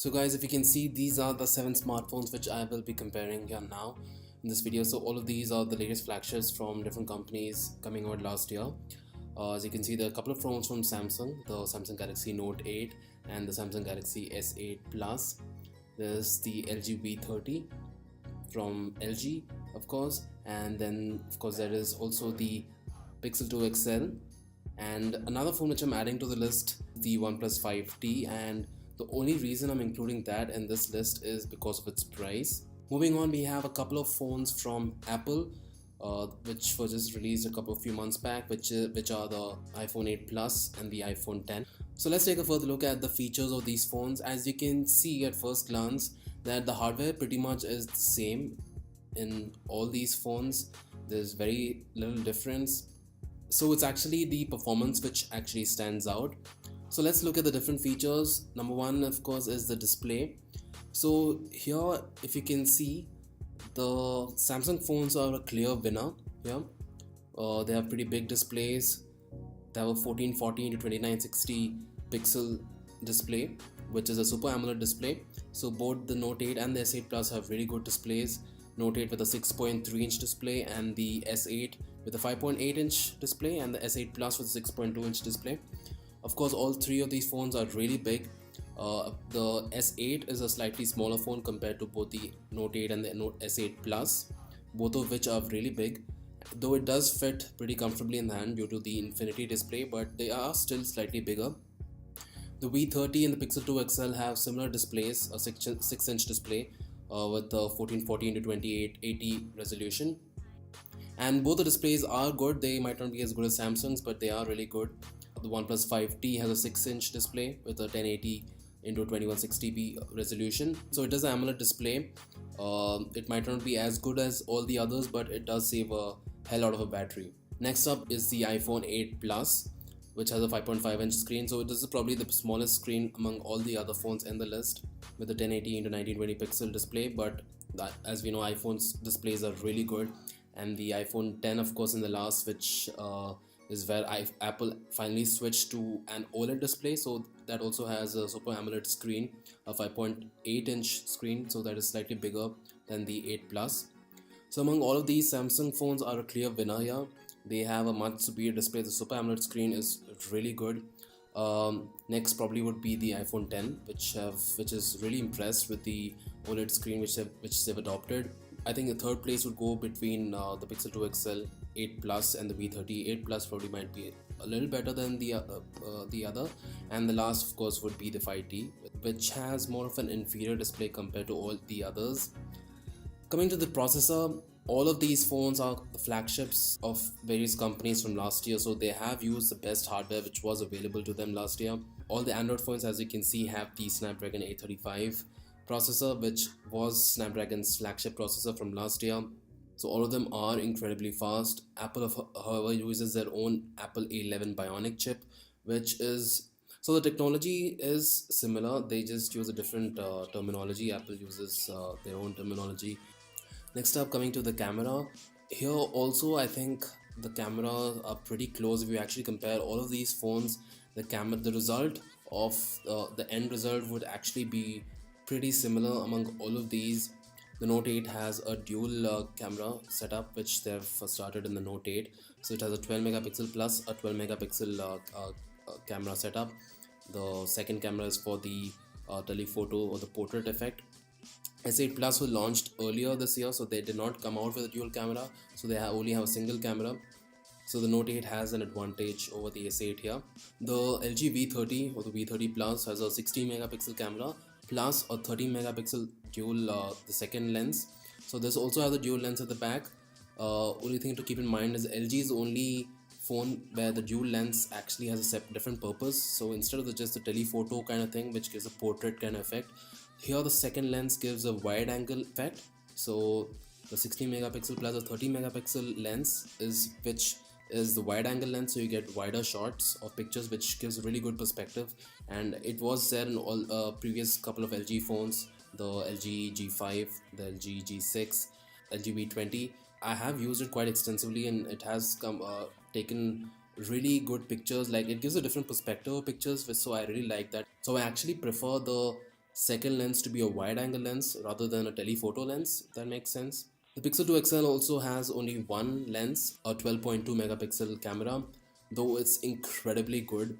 So guys, if you can see, these are the 7 smartphones which I will be comparing here now in this video. So all of these are the latest flagships from different companies coming out last year. As you can see, there are a couple of phones from Samsung, the Samsung Galaxy Note 8 and the Samsung Galaxy S8 Plus. There's the LG V30 from LG, of course, and then of course there is also the Pixel 2 XL, and another phone which I'm adding to the list, the OnePlus 5T, and the only reason I'm including that in this list is because of its price. Moving on, we have a couple of phones from Apple, which was just released a few months back, which are the iPhone 8 Plus and the iPhone 10. So let's take a further look at the features of these phones. As you can see at first glance, that the hardware pretty much is the same in all these phones. There's very little difference. So it's actually the performance which actually stands out. So let's look at the different features. Number one, of course, is the display. So here, if you can see, the Samsung phones are a clear winner here. They have pretty big displays. They have a 1440 into 2960 pixel display, which is a Super AMOLED display. So both the Note 8 and the S8 Plus have really good displays. Note 8 with a 6.3 inch display, and the S8 with a 5.8 inch display, and the S8 Plus with a 6.2 inch display. Of course, all three of these phones are really big. The S8 is a slightly smaller phone compared to both the Note 8 and the Note S8 Plus, both of which are really big, though it does fit pretty comfortably in the hand due to the infinity display, but they are still slightly bigger. The V30 and the Pixel 2 XL have similar displays, a 6-inch display with the 1440 into 2880 resolution, and both the displays are good. They might not be as good as Samsung's, but they are really good. The OnePlus 5T has a 6-inch display with a 1080 into 2160p resolution. So it is an AMOLED display. It might not be as good as all the others, but it does save a hell out of a battery. Next up is the iPhone 8 Plus, which has a 5.5 inch screen. So this is probably the smallest screen among all the other phones in the list, with a 1080 into 1920 pixel display. But as we know, iPhone's displays are really good. And the iPhone 10, of course, in the last, which is where Apple finally switched to an OLED display. So that also has a Super AMOLED screen, a 5.8 inch screen, so that is slightly bigger than the 8 Plus. So among all of these, Samsung phones are a clear winner here. They have a much superior display. The Super AMOLED screen is really good. Next probably would be the iPhone 10, which is really impressed with the OLED screen which they've adopted. I think the third place would go between the Pixel 2 XL, 8 Plus, and the V30. 8 Plus probably might be a little better than the other, and the last, of course, would be the 5T, which has more of an inferior display compared to all the others. Coming to the processor, all of these phones are the flagships of various companies from last year, so they have used the best hardware which was available to them last year. All the Android phones, as you can see, have the Snapdragon 835 processor, which was Snapdragon's flagship processor from last year. So all of them are incredibly fast. Apple, however, uses their own Apple A11 Bionic chip, which is, so the technology is similar, they just use a different terminology. Apple uses their own terminology. Next up, coming to the camera, here also I think the cameras are pretty close. If you actually compare all of these phones, the result of the end result would actually be pretty similar among all of these. The Note 8 has a dual camera setup, which they've started in the Note 8. So it has a 12 megapixel plus a 12 megapixel camera setup. The second camera is for the telephoto or the portrait effect. S8 Plus was launched earlier this year, so they did not come out with a dual camera, so they only have a single camera. So the Note 8 has an advantage over the S8 here. The LG V30 or the V30 Plus has a 16 megapixel camera plus a 13 megapixel dual the second lens. So this also has a dual lens at the back. Only thing to keep in mind is LG is the only phone where the dual lens actually has a different purpose. So instead of just the telephoto kind of thing, which gives a portrait kind of effect, here the second lens gives a wide angle effect. So the 16 megapixel plus a 30 megapixel lens which is the wide angle lens, so you get wider shots of pictures, which gives a really good perspective. And it was there in all previous couple of LG phones, the LG G5, the LG G6, LG V20. I have used it quite extensively, and it has taken really good pictures. Like, it gives a different perspective of pictures, so I really like that. So I actually prefer the second lens to be a wide angle lens rather than a telephoto lens, if that makes sense. The Pixel 2 XL also has only one lens, a 12.2 megapixel camera, though it's incredibly good.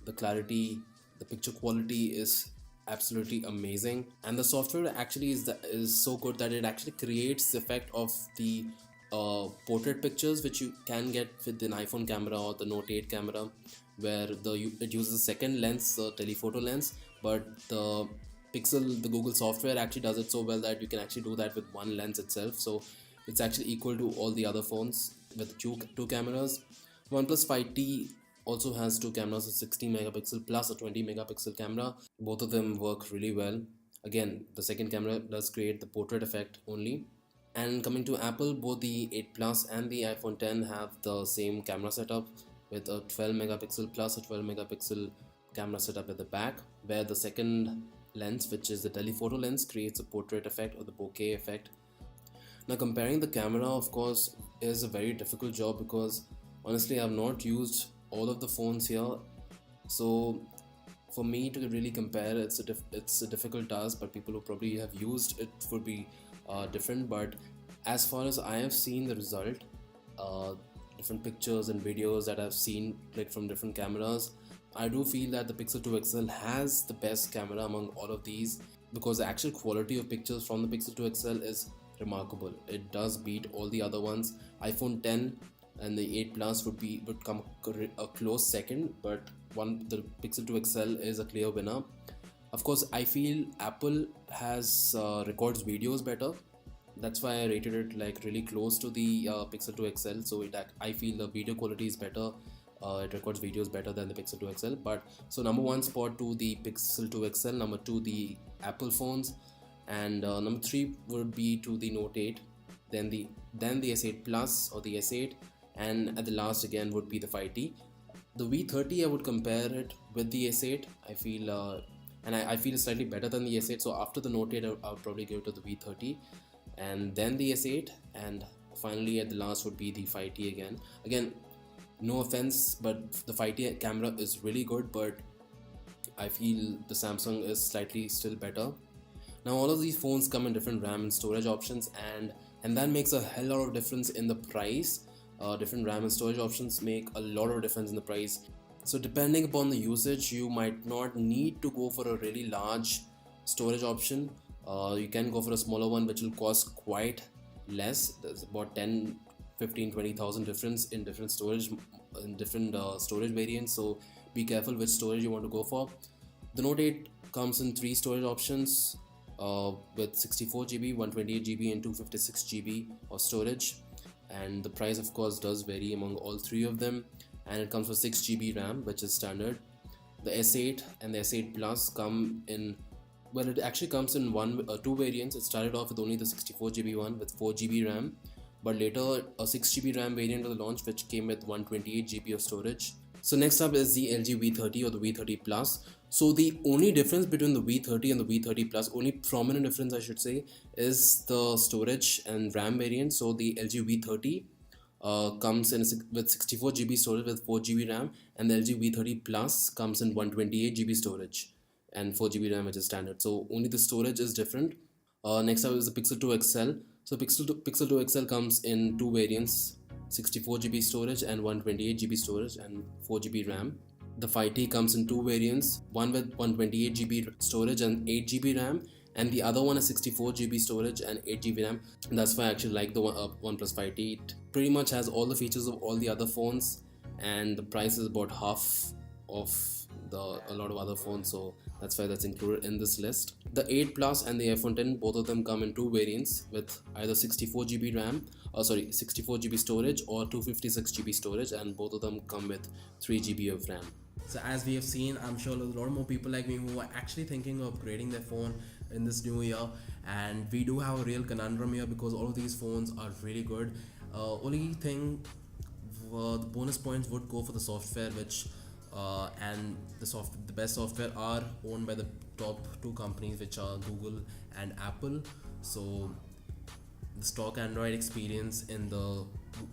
The clarity, the picture quality is absolutely amazing, and the software actually is so good that it actually creates the effect of the portrait pictures which you can get with an iPhone camera or the Note 8 camera, where it uses a second lens, the telephoto lens, but the Google software actually does it so well that you can actually do that with one lens itself. So it's actually equal to all the other phones with two cameras. OnePlus 5T also has two cameras, a 16 megapixel plus a 20 megapixel camera. Both of them work really well. Again, the second camera does create the portrait effect only. And coming to Apple, both the 8 Plus and the iPhone 10 have the same camera setup with a 12 megapixel plus a 12 megapixel camera setup at the back, where the second lens, which is the telephoto lens, creates a portrait effect or the bokeh effect. Now, comparing the camera, of course, is a very difficult job because honestly, I've not used all of the phones here, so for me to really compare, it's a difficult task. But people who probably have used it would be different. But as far as I have seen the result, uh, different pictures and videos that I've seen like from different cameras, I do feel that the Pixel 2 XL has the best camera among all of these, because the actual quality of pictures from the Pixel 2 XL is remarkable. It does beat all the other ones. iPhone 10 and the 8 Plus would come a close second, but the Pixel 2 XL is a clear winner. Of course, I feel Apple has records videos better. That's why I rated it like really close to the Pixel 2 XL. So I feel the video quality is better. It records videos better than the Pixel 2 XL. But so number one spot to the Pixel 2 XL, number two the Apple phones, and number three would be to the Note 8, then the S8 Plus or the S8, and at the last again would be the 5T. The V30 I would compare it with the S8. I feel and I feel it's slightly better than the S8. So after the Note 8, I would probably give it to the V30, and then the S8, and finally at the last would be the 5T again. Again, no offense, but the 5T camera is really good, but I feel the Samsung is slightly still better. Now all of these phones come in different RAM and storage options, and that makes a hell lot of difference in the price. Different RAM and storage options make a lot of difference in the price. So depending upon the usage, you might not need to go for a really large storage option. You can go for a smaller one which will cost quite less. There's about 10, 15, 20,000 difference in different storage variants. So be careful which storage you want to go for. The Note 8 comes in three storage options with 64GB, 128GB and 256GB of storage, and the price of course does vary among all three of them, and it comes with 6GB RAM, which is standard. The S8 and the S8 Plus come in, well, it actually comes in two variants. It started off with only the 64GB one with 4GB RAM, but later a 6GB RAM variant was launched which came with 128GB of storage. So next up is the LG V30 or the V30 Plus. So the only difference between the V30 and the V30 Plus, only prominent difference I should say, is the storage and RAM variant. So the LG V30 comes in with 64GB storage with 4GB RAM, and the LG V30 Plus comes in 128GB storage and 4GB RAM, which is standard. So only the storage is different. Next up is the Pixel 2 XL. So Pixel 2 XL comes in two variants, 64GB storage and 128GB storage and 4GB RAM. The 5T comes in two variants, one with 128GB storage and 8GB RAM, and the other one is 64GB storage and 8GB RAM. And that's why I actually like the OnePlus 5T. It pretty much has all the features of all the other phones, and the price is about half of a lot of other phones, so that's why that's included in this list. The 8 Plus and the iPhone 10, both of them come in two variants with either 64GB RAM, 64GB storage or 256GB storage, and both of them come with 3GB of RAM. So as we have seen, I'm sure there's a lot more people like me who are actually thinking of upgrading their phone in this new year, and we do have a real conundrum here because all of these phones are really good. Only thing, the bonus points would go for the software, which and the best software are owned by the top two companies, which are Google and Apple. So the stock Android experience in the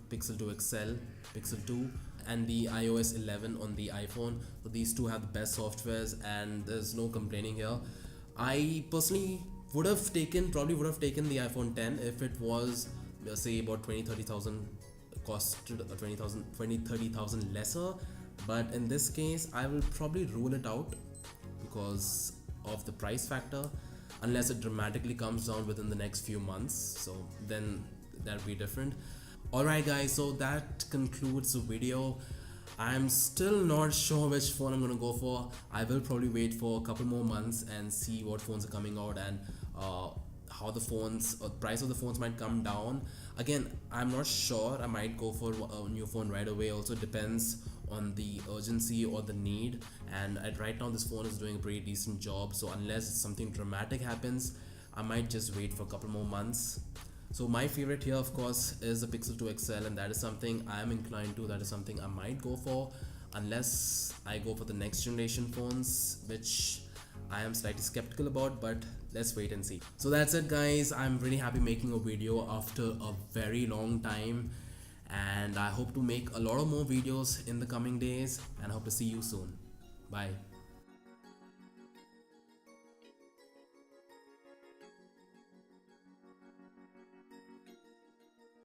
Pixel 2 XL, Pixel 2 and the iOS 11 on the iPhone, so these two have the best softwares and there's no complaining here. I personally probably would have taken the iPhone 10 if it was, say, about 20-30,000 costed, 20-30,000 lesser. But in this case, I will probably rule it out because of the price factor, unless it dramatically comes down within the next few months. So then that'll be different. Alright guys, so that concludes the video. I'm still not sure which phone I'm gonna go for. I will probably wait for a couple more months and see what phones are coming out, and how the phones or price of the phones might come down. Again, I'm not sure. I might go for a new phone right away. Also depends on the urgency or the need, and right now this phone is doing a pretty decent job. So unless something dramatic happens, I might just wait for a couple more months. So my favorite here, of course, is the Pixel 2 XL, and that is something I am inclined to. That is something I might go for, unless I go for the next generation phones, which I am slightly skeptical about, but let's wait and see. So that's it guys. I'm really happy making a video after a very long time, and I hope to make a lot of more videos in the coming days, and I hope to see you soon. Bye.